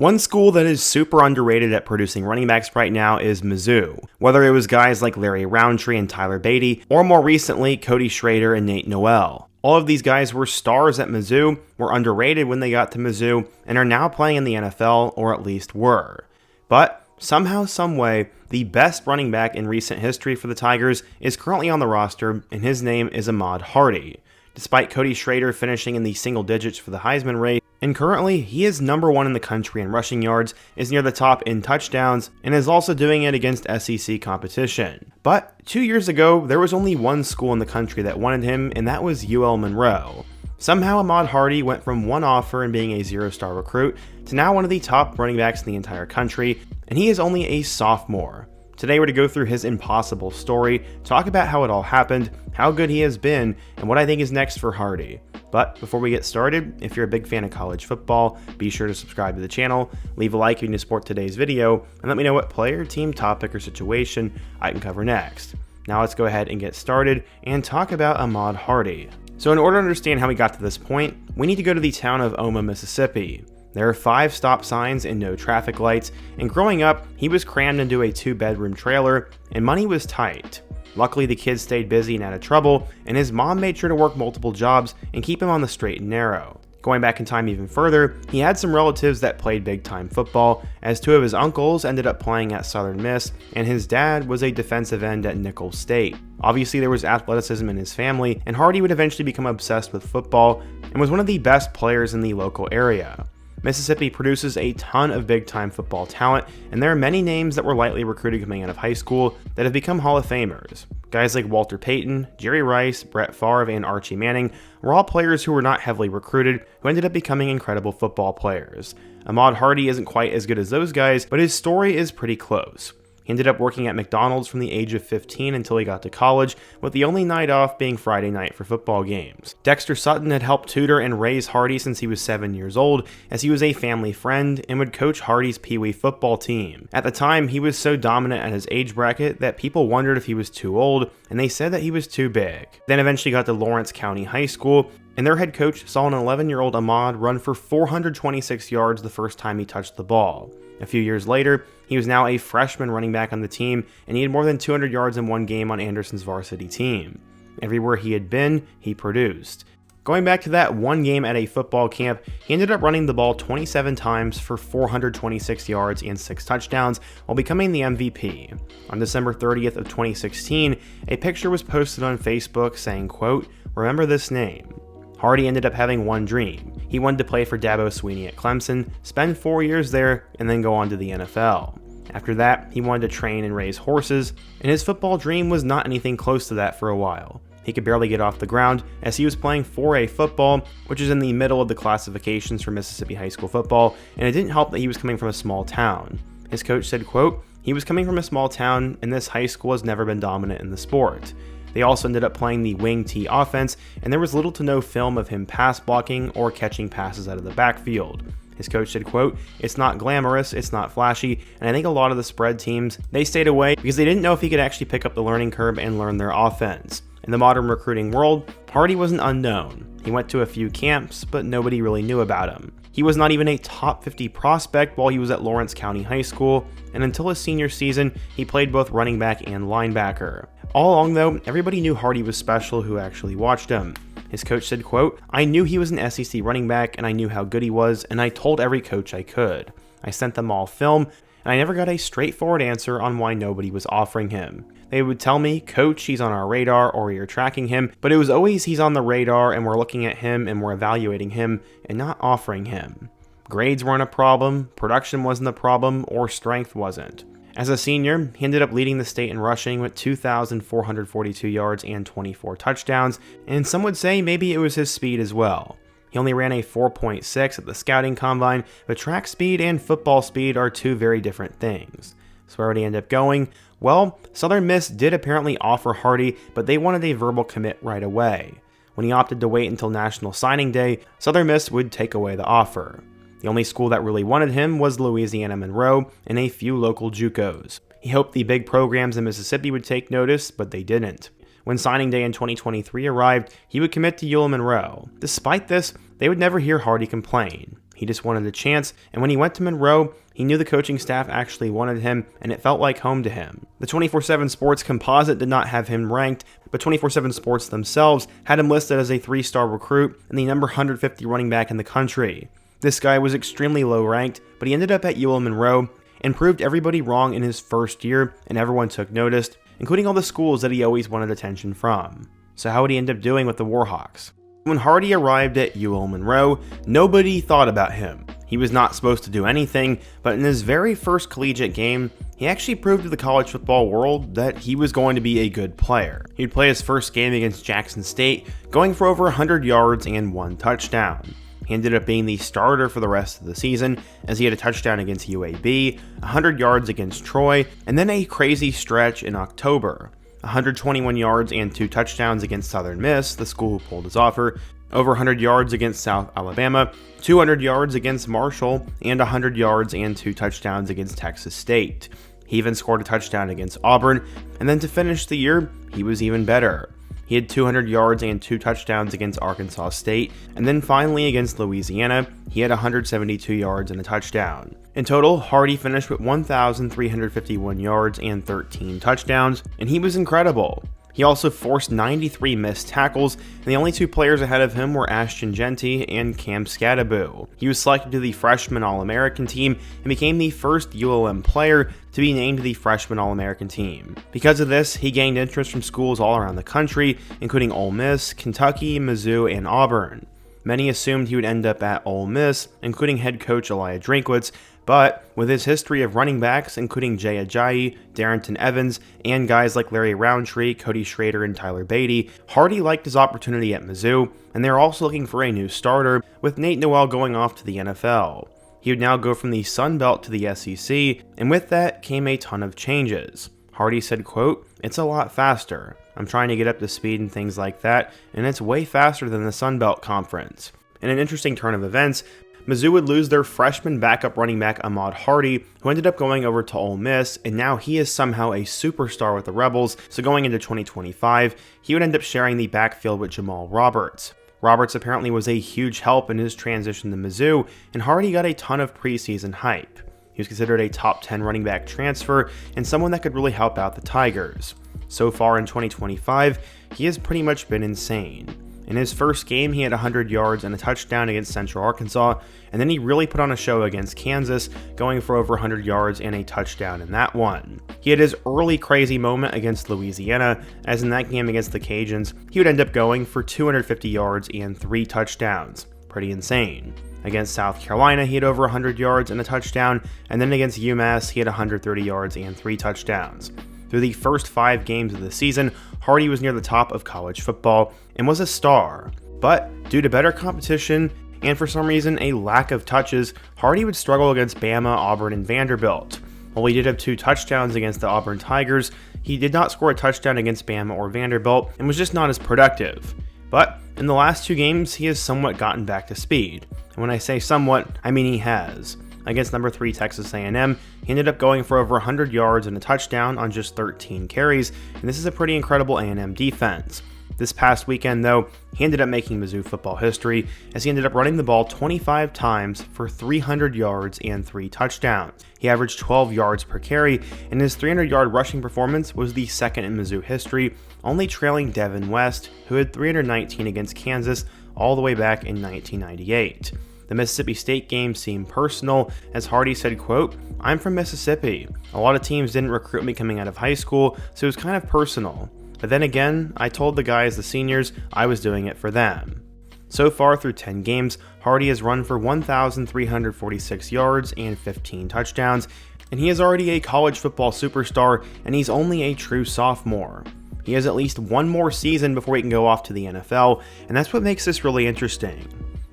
One school that is super underrated at producing running backs right now is Mizzou. Whether it was guys like Larry Roundtree and Tyler Beatty, or more recently, Cody Schrader and Nate Noel. All of these guys were stars at Mizzou, were underrated when they got to Mizzou, and are now playing in the NFL, or at least were. But somehow, someway, the best running back in recent history for the Tigers is currently on the roster, and his name is Ahmad Hardy. Despite Cody Schrader finishing in the single digits for the Heisman race, and currently he is number 1 in the country in rushing yards, is near the top in touchdowns, and is also doing it against SEC competition. But 2 years ago, there was only one school in the country that wanted him, and that was UL Monroe. Somehow Ahmad Hardy went from one offer and being a 0-star recruit to now one of the top running backs in the entire country, and he is only a sophomore. Today we're to go through his impossible story, talk about how it all happened, how good he has been, and what I think is next for Hardy. But before we get started, if you're a big fan of college football, be sure to subscribe to the channel, leave a like if you support today's video, and let me know what player, team, topic, or situation I can cover next. Now let's go ahead and get started and talk about Ahmad Hardy. So in order to understand how we got to this point, we need to go to the town of Oma, Mississippi. There are 5 stop signs and no traffic lights, and growing up, he was crammed into a 2-bedroom trailer, and money was tight. Luckily, the kid stayed busy and out of trouble, and his mom made sure to work multiple jobs and keep him on the straight and narrow. Going back in time even further, he had some relatives that played big-time football, as 2 of his uncles ended up playing at Southern Miss, and his dad was a defensive end at Nicholls State. Obviously, there was athleticism in his family, and Hardy would eventually become obsessed with football, and was one of the best players in the local area. Mississippi produces a ton of big-time football talent, and there are many names that were lightly recruited coming out of high school that have become Hall of Famers. Guys like Walter Payton, Jerry Rice, Brett Favre, and Archie Manning were all players who were not heavily recruited, who ended up becoming incredible football players. Ahmad Hardy isn't quite as good as those guys, but his story is pretty close. He ended up working at McDonald's from the age of 15 until he got to college, with the only night off being Friday night for football games. Dexter Sutton had helped tutor and raise Hardy since he was 7 years old, as he was a family friend and would coach Hardy's Pee Wee football team. At the time, he was so dominant at his age bracket that people wondered if he was too old, and they said that he was too big. Then eventually got to Lawrence County High School, and their head coach saw an 11-year-old Ahmad run for 426 yards the first time he touched the ball. A few years later, he was now a freshman running back on the team, and he had more than 200 yards in one game on Anderson's varsity team. Everywhere he had been, he produced. Going back to that one game at a football camp, he ended up running the ball 27 times for 426 yards and 6 touchdowns while becoming the MVP. On December 30th of 2016, a picture was posted on Facebook saying, quote, "Remember this name." Hardy ended up having one dream. He wanted to play for Dabo Swinney at Clemson, spend 4 years there, and then go on to the NFL. After that, he wanted to train and raise horses, and his football dream was not anything close to that for a while. He could barely get off the ground as he was playing 4A football, which is in the middle of the classifications for Mississippi high school football, and it didn't help that he was coming from a small town. His coach said, quote, "He was coming from a small town, and this high school has never been dominant in the sport." They also ended up playing the wing T offense, and there was little to no film of him pass blocking or catching passes out of the backfield. His coach said, quote, "It's not glamorous, it's not flashy, and I think a lot of the spread teams, they stayed away because they didn't know if he could actually pick up the learning curve and learn their offense." In the modern recruiting world, Hardy was an unknown. He went to a few camps, but nobody really knew about him. He was not even a top 50 prospect while he was at Lawrence County High School, and until his senior season, he played both running back and linebacker. All along though, everybody knew Hardy was special who actually watched him. His coach said, quote, "I knew he was an SEC running back and I knew how good he was, and I told every coach I could. I sent them all film, and I never got a straightforward answer on why nobody was offering him. They would tell me, 'Coach, he's on our radar,' or 'You're tracking him,' but it was always he's on the radar and we're looking at him and we're evaluating him and not offering him. Grades weren't a problem, production wasn't a problem, or strength wasn't." As a senior, he ended up leading the state in rushing with 2,442 yards and 24 touchdowns, and some would say maybe it was his speed as well. He only ran a 4.6 at the scouting combine, but track speed and football speed are 2 very different things. So where would he end up going? Well, Southern Miss did apparently offer Hardy, but they wanted a verbal commit right away. When he opted to wait until National Signing Day, Southern Miss would take away the offer. The only school that really wanted him was Louisiana Monroe and a few local JUCOs. He hoped the big programs in Mississippi would take notice, but they didn't. When signing day in 2023 arrived, he would commit to UL Monroe. Despite this, they would never hear Hardy complain. He just wanted a chance, and when he went to Monroe, he knew the coaching staff actually wanted him, and it felt like home to him. The 24/7 Sports composite did not have him ranked, but 24/7 Sports themselves had him listed as a 3-star recruit and the number 150 running back in the country. This guy was extremely low ranked, but he ended up at UL Monroe and proved everybody wrong in his first year, and everyone took notice, including all the schools that he always wanted attention from. So how would he end up doing with the Warhawks? When Hardy arrived at UL Monroe, nobody thought about him. He was not supposed to do anything, but in his very first collegiate game, he actually proved to the college football world that he was going to be a good player. He'd play his first game against Jackson State, going for over 100 yards and 1 touchdown. He ended up being the starter for the rest of the season, as he had a touchdown against UAB, 100 yards against Troy, and then a crazy stretch in October. 121 yards and 2 touchdowns against Southern Miss, the school who pulled his offer, over 100 yards against South Alabama, 200 yards against Marshall, and 100 yards and 2 touchdowns against Texas State. He even scored a touchdown against Auburn, and then to finish the year, he was even better. He had 200 yards and 2 touchdowns against Arkansas State, and then finally against Louisiana, he had 172 yards and a touchdown. In total, Hardy finished with 1,351 yards and 13 touchdowns, and he was incredible. He also forced 93 missed tackles, and the only 2 players ahead of him were Ashton Genty and Cam Scadaboo. He was selected to the Freshman All-American team and became the first ULM player to be named to the Freshman All-American team. Because of this, he gained interest from schools all around the country, including Ole Miss, Kentucky, Mizzou, and Auburn. Many assumed he would end up at Ole Miss, including head coach Elijah Drinkwitz, but with his history of running backs, including Jay Ajayi, Darrington Evans, and guys like Larry Roundtree, Cody Schrader, and Tyler Beatty, Hardy liked his opportunity at Mizzou, and they were also looking for a new starter, with Nate Noel going off to the NFL. He would now go from the Sun Belt to the SEC, and with that came a ton of changes. Hardy said, quote, "It's a lot faster. I'm trying to get up to speed and things like that, and it's way faster than the Sun Belt Conference." In an interesting turn of events, Mizzou would lose their freshman backup running back Ahmad Hardy, who ended up going over to Ole Miss, and now he is somehow a superstar with the Rebels, so going into 2025, he would end up sharing the backfield with Jamal Roberts. Roberts apparently was a huge help in his transition to Mizzou, and Hardy got a ton of preseason hype. He was considered a top 10 running back transfer, and someone that could really help out the Tigers. So far in 2025, he has pretty much been insane. In his first game, he had 100 yards and a touchdown against Central Arkansas, and then he really put on a show against Kansas, going for over 100 yards and a touchdown in that one. He had his early crazy moment against Louisiana, as in that game against the Cajuns, he would end up going for 250 yards and 3 touchdowns. Pretty insane. Against South Carolina, he had over 100 yards and a touchdown, and then against UMass, he had 130 yards and 3 touchdowns. Through the first 5 games of the season, Hardy was near the top of college football and was a star. But due to better competition and for some reason a lack of touches, Hardy would struggle against Bama, Auburn, and Vanderbilt. While he did have 2 touchdowns against the Auburn Tigers, he did not score a touchdown against Bama or Vanderbilt and was just not as productive. But in the last 2 games, he has somewhat gotten back to speed. And when I say somewhat, I mean he has. Against number 3 Texas A&M, he ended up going for over 100 yards and a touchdown on just 13 carries, and this is a pretty incredible A&M defense. This past weekend, though, he ended up making Mizzou football history, as he ended up running the ball 25 times for 300 yards and 3 touchdowns. He averaged 12 yards per carry, and his 300-yard rushing performance was the second in Mizzou history, only trailing Devin West, who had 319 against Kansas all the way back in 1998. The Mississippi State game seemed personal, as Hardy said, quote, "I'm from Mississippi. A lot of teams didn't recruit me coming out of high school, so it was kind of personal. But then again, I told the guys, the seniors, I was doing it for them." So far through 10 games, Hardy has run for 1,346 yards and 15 touchdowns, and he is already a college football superstar, and he's only a true sophomore. He has at least one more season before he can go off to the NFL, and that's what makes this really interesting.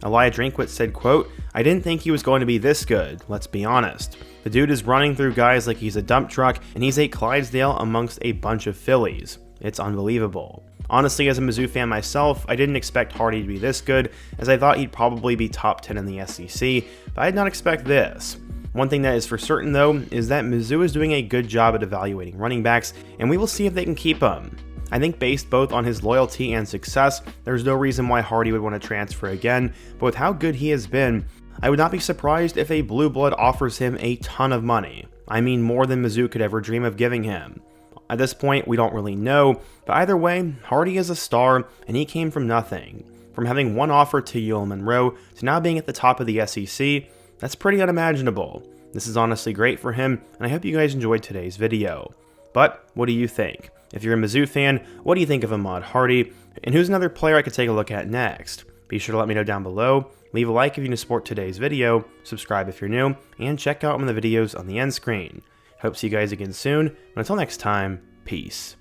Elijah Drinkwitz said, quote, "I didn't think he was going to be this good, let's be honest. The dude is running through guys like he's a dump truck, and he's a Clydesdale amongst a bunch of Phillies. It's unbelievable." Honestly, as a Mizzou fan myself, I didn't expect Hardy to be this good, as I thought he'd probably be top 10 in the SEC, but I did not expect this. One thing that is for certain, though, is that Mizzou is doing a good job at evaluating running backs, and we will see if they can keep him. I think based both on his loyalty and success, there's no reason why Hardy would want to transfer again, but with how good he has been, I would not be surprised if a blue blood offers him a ton of money. I mean more than Mizzou could ever dream of giving him. At this point, we don't really know, but either way, Hardy is a star, and he came from nothing. From having one offer to UL Monroe to now being at the top of the SEC, that's pretty unimaginable. This is honestly great for him, and I hope you guys enjoyed today's video. But what do you think? If you're a Mizzou fan, what do you think of Ahmad Hardy, and who's another player I could take a look at next? Be sure to let me know down below, leave a like if you want to support today's video, subscribe if you're new, and check out one of the videos on the end screen. Hope to see you guys again soon, and until next time, peace.